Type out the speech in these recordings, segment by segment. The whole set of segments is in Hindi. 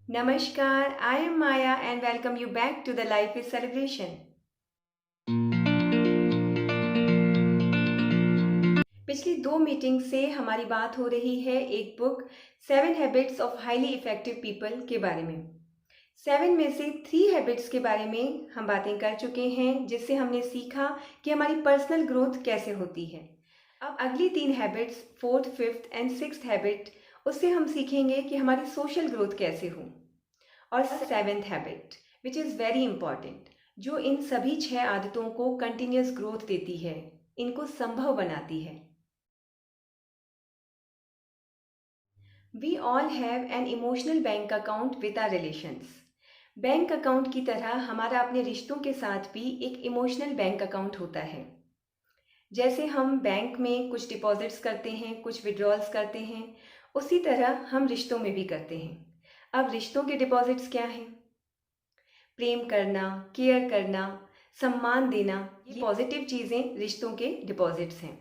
Namaskar, I am Maya and welcome you back to the Life is Celebration. पिछली 2 मीटिंग से हमारी बात हो रही है एक book 7 habits of highly effective people के बारे में। 7 में से 3 हैबिट्स के बारे में हम बातें कर चुके हैं, जिससे हमने सीखा कि हमारी पर्सनल ग्रोथ कैसे होती है। अब अगली 3 habits, fourth, fifth and sixth habit, उससे हम सीखेंगे कि हमारी सोशल ग्रोथ कैसे हो। और 7th habit which is very important, जो इन सभी 6 आदतों को कंटिन्यूस ग्रोथ देती है, इनको संभव बनाती है। We all have an emotional bank account with our relations. Bank account की तरह हमारा अपने रिश्तों के साथ भी एक इमोशनल बैंक अकाउंट होता है। जैसे हम बैंक में कुछ डिपॉजिट्स करते हैं, कुछ विड्रॉल्स करते हैं, उसी तरह हम रिश्तों में भी करते हैं। अब रिश्तों के डिपॉजिट्स क्या हैं? प्रेम करना, केयर करना, सम्मान देना, ये पॉजिटिव चीज़ें रिश्तों के डिपॉजिट्स हैं।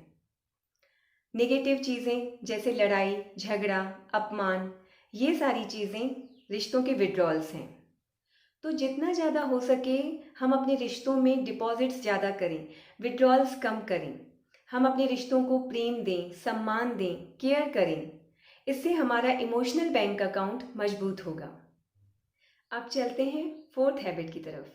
नेगेटिव चीज़ें जैसे लड़ाई, झगड़ा, अपमान, ये सारी चीज़ें रिश्तों के विड्रॉल्स हैं। तो जितना ज़्यादा हो सके हम अपने रिश्तों में डिपॉजिट्स ज़्यादा करें, विड्रॉल्स कम करें। हम अपने रिश्तों को प्रेम दें, सम्मान दें, केयर करें। इससे हमारा इमोशनल बैंक अकाउंट मजबूत होगा। अब चलते हैं फोर्थ हैबिट की तरफ।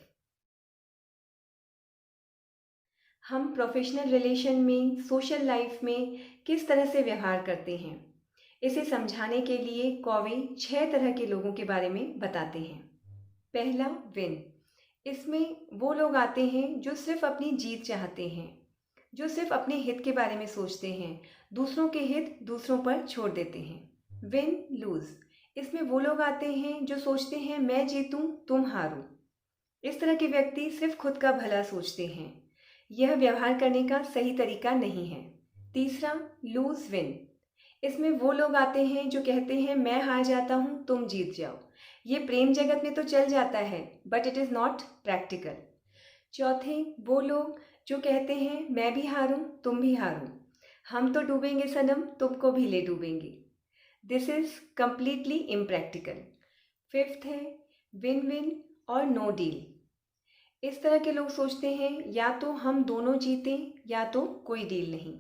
हम प्रोफेशनल रिलेशन में, सोशल लाइफ में किस तरह से व्यवहार करते हैं, इसे समझाने के लिए कॉवी 6 तरह के लोगों के बारे में बताते हैं। पहला, विन। इसमें वो लोग आते हैं जो सिर्फ अपनी जीत चाहते हैं, जो सिर्फ अपने हित के बारे में सोचते हैं, दूसरों के हित दूसरों पर छोड़ देते हैं। Win loose. इसमें वो लोग आते हैं जो सोचते हैं मैं जीतूं तुम हारो। इस तरह के व्यक्ति सिर्फ खुद का भला सोचते हैं। यह व्यवहार करने का सही तरीका नहीं है। तीसरा, लूज विन। इसमें वो लोग आते हैं जो कहते हैं मैं हार जाता हूँ तुम जीत जाओ। ये प्रेम जगत में तो चल जाता है, but it is not practical. चौथे, वो लोग जो कहते हैं मैं भी हारूं तुम भी हारो, हम तो डूबेंगे सनम तुमको भी ले डूबेंगे। This is completely impractical. Fifth है विन विन और नो डील। इस तरह के लोग सोचते हैं या तो हम दोनों जीतें या तो कोई डील नहीं।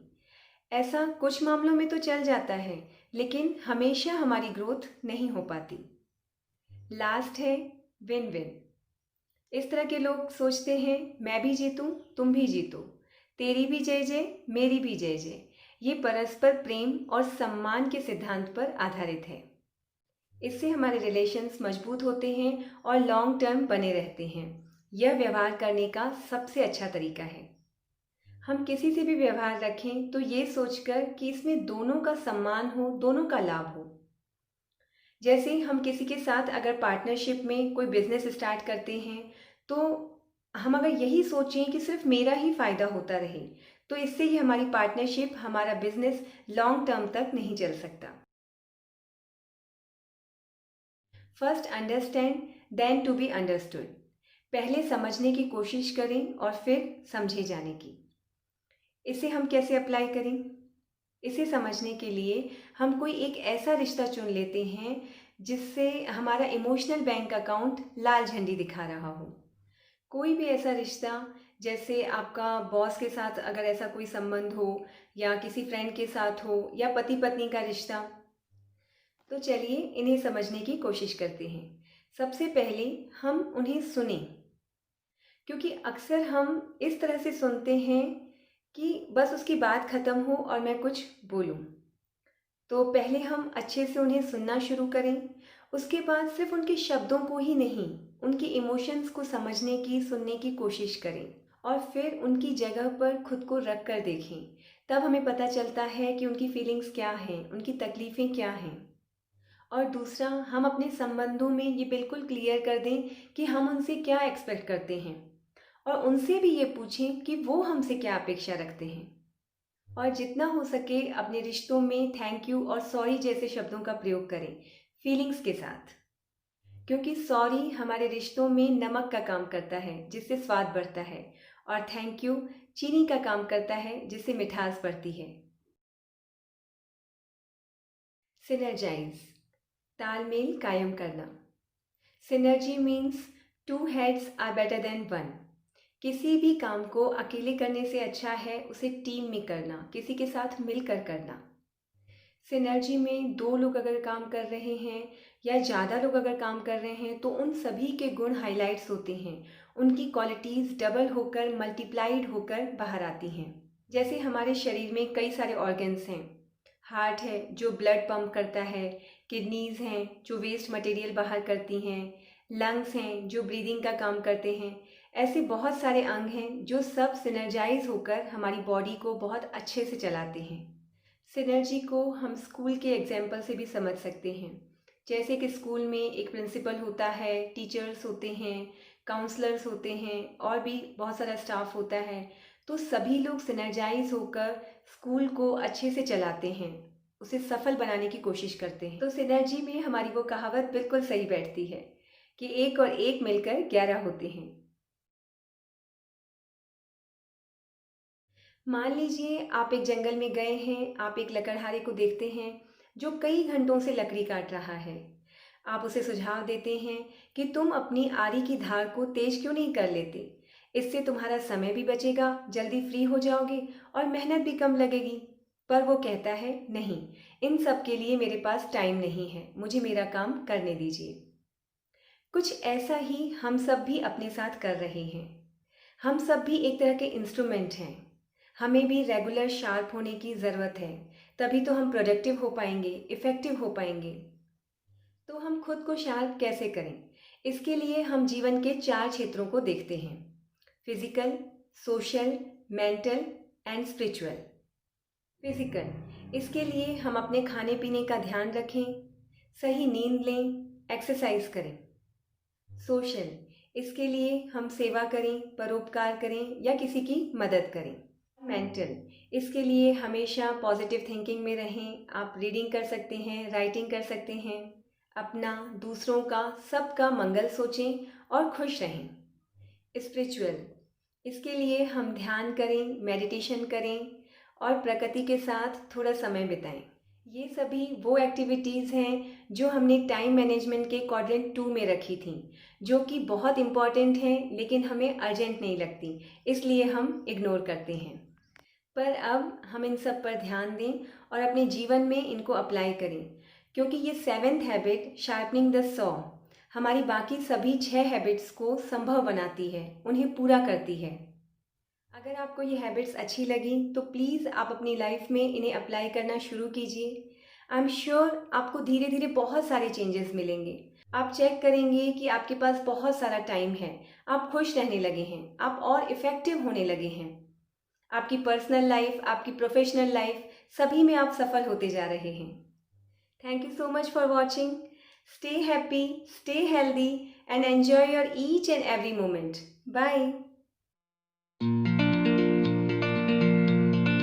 ऐसा कुछ मामलों में तो चल जाता है, लेकिन हमेशा हमारी ग्रोथ नहीं हो पाती। लास्ट है विन विन। इस तरह के लोग सोचते हैं मैं भी जीतूं तुम भी जीतो, तेरी भी जय जय मेरी भी जय जय। ये परस्पर प्रेम और सम्मान के सिद्धांत पर आधारित है। इससे हमारे रिलेशंस मजबूत होते हैं और लॉन्ग टर्म बने रहते हैं। यह व्यवहार करने का सबसे अच्छा तरीका है। हम किसी से भी व्यवहार रखें तो ये सोचकर कि इसमें दोनों का सम्मान हो, दोनों का लाभ हो। जैसे हम किसी के साथ अगर पार्टनरशिप में कोई बिजनेस स्टार्ट करते हैं, तो हम अगर यही सोचें कि सिर्फ मेरा ही फायदा होता रहे, तो इससे ही हमारी पार्टनरशिप, हमारा बिजनेस लॉन्ग टर्म तक नहीं चल सकता। First understand then to be understood. पहले समझने की कोशिश करें और फिर समझे जाने की। इसे हम कैसे अप्लाई करें? इसे समझने के लिए हम कोई एक ऐसा रिश्ता चुन लेते हैं जिससे हमारा इमोशनल बैंक अकाउंट लाल झंडी दिखा रहा हो। कोई भी ऐसा रिश्ता, जैसे आपका बॉस के साथ अगर ऐसा कोई संबंध हो, या किसी फ्रेंड के साथ हो, या पति पत्नी का रिश्ता। तो चलिए इन्हें समझने की कोशिश करते हैं। सबसे पहले हम उन्हें सुने, क्योंकि अक्सर हम इस तरह से सुनते हैं कि बस उसकी बात ख़त्म हो और मैं कुछ बोलूं। तो पहले हम अच्छे से उन्हें सुनना शुरू करें। उसके बाद सिर्फ उनके शब्दों को ही नहीं, उनके इमोशंस को समझने की, सुनने की कोशिश करें और फिर उनकी जगह पर खुद को रख कर देखें। तब हमें पता चलता है कि उनकी फीलिंग्स क्या हैं, उनकी तकलीफ़ें क्या हैं। और दूसरा, हम अपने संबंधों में ये बिल्कुल क्लियर कर दें कि हम उनसे क्या एक्सपेक्ट करते हैं, और उनसे भी ये पूछें कि वो हमसे क्या अपेक्षा रखते हैं। और जितना हो सके अपने रिश्तों में थैंक यू और सॉरी जैसे शब्दों का प्रयोग करें, फीलिंग्स के साथ। क्योंकि सॉरी हमारे रिश्तों में नमक का काम करता है, जिससे स्वाद बढ़ता है, और थैंक यू चीनी का काम करता है, जिससे मिठास बढ़ती है। सिनर्जाइज, तालमेल कायम करना। Synergy means two heads are better than one. किसी भी काम को अकेले करने से अच्छा है उसे टीम में करना, किसी के साथ मिलकर करना। सिनर्जी में दो लोग अगर काम कर रहे हैं या ज़्यादा लोग अगर काम कर रहे हैं तो उन सभी के गुण हाइलाइट्स होते हैं, उनकी क्वालिटीज़ डबल होकर मल्टीप्लाइड होकर बाहर आती हैं। जैसे हमारे शरीर में कई सारे ऑर्गन्स हैं। हार्ट है जो ब्लड पंप करता है, किडनीज़ हैं जो वेस्ट मटेरियल बाहर करती हैं, लंग्स हैं जो ब्रीदिंग का काम करते हैं। ऐसे बहुत सारे अंग हैं जो सब सिनर्जाइज होकर हमारी बॉडी को बहुत अच्छे से चलाते हैं। सिनर्जी को हम स्कूल के एग्जाम्पल से भी समझ सकते हैं। जैसे कि स्कूल में एक प्रिंसिपल होता है, टीचर्स होते हैं, काउंसलर्स होते हैं और भी बहुत सारा स्टाफ होता है। तो सभी लोग सिनर्जाइज होकर स्कूल को अच्छे से चलाते हैं, उसे सफल बनाने की कोशिश करते हैं। तो सिनर्जी में हमारी वो कहावत बिल्कुल सही बैठती है कि एक और एक मिलकर 11 होते हैं। मान लीजिए आप एक जंगल में गए हैं, आप एक लकड़हारे को देखते हैं जो कई घंटों से लकड़ी काट रहा है। आप उसे सुझाव देते हैं कि तुम अपनी आरी की धार को तेज क्यों नहीं कर लेते, इससे तुम्हारा समय भी बचेगा, जल्दी फ्री हो जाओगे और मेहनत भी कम लगेगी। पर वो कहता है नहीं, इन सब के लिए मेरे पास टाइम नहीं है, मुझे मेरा काम करने दीजिए। कुछ ऐसा ही हम सब भी अपने साथ कर रहे हैं। हम सब भी एक तरह के इंस्ट्रूमेंट हैं। हमें भी रेगुलर शार्प होने की ज़रूरत है, तभी तो हम प्रोडक्टिव हो पाएंगे, इफ़ेक्टिव हो पाएंगे। तो हम खुद को शार्प कैसे करें? इसके लिए हम जीवन के 4 क्षेत्रों को देखते हैं: physical, social, mental and spiritual. Physical, इसके लिए हम अपने खाने पीने का ध्यान रखें, सही नींद लें, एक्सरसाइज करें। सोशल, इसके लिए हम सेवा करें, परोपकार करें या किसी की मदद करें। मेंटल, इसके लिए हमेशा पॉजिटिव थिंकिंग में रहें। आप रीडिंग कर सकते हैं, राइटिंग कर सकते हैं, अपना, दूसरों का, सबका मंगल सोचें और खुश रहें। स्पिरिचुअल, इसके लिए हम ध्यान करें, मेडिटेशन करें और प्रकृति के साथ थोड़ा समय बिताएं। ये सभी वो एक्टिविटीज़ हैं जो हमने टाइम मैनेजमेंट के क्वाड्रेंट 2 में रखी थी, जो कि बहुत इम्पॉर्टेंट हैं लेकिन हमें अर्जेंट नहीं लगती, इसलिए हम इग्नोर करते हैं। पर अब हम इन सब पर ध्यान दें और अपने जीवन में इनको अप्लाई करें, क्योंकि ये 7th habit, sharpening the saw, हमारी बाकी सभी 6 हैबिट्स को संभव बनाती है, उन्हें पूरा करती है। अगर आपको ये हैबिट्स अच्छी लगी तो प्लीज़ आप अपनी लाइफ में इन्हें अप्लाई करना शुरू कीजिए। आई एम श्योर आपको धीरे धीरे बहुत सारे चेंजेस मिलेंगे। आप चेक करेंगे कि आपके पास बहुत सारा टाइम है, आप खुश रहने लगे हैं, आप और इफ़ेक्टिव होने लगे हैं। आपकी पर्सनल लाइफ, आपकी प्रोफेशनल लाइफ, सभी में आप सफल होते जा रहे हैं। Thank you so much for watching. Stay happy, stay healthy and enjoy your each and every moment. Bye.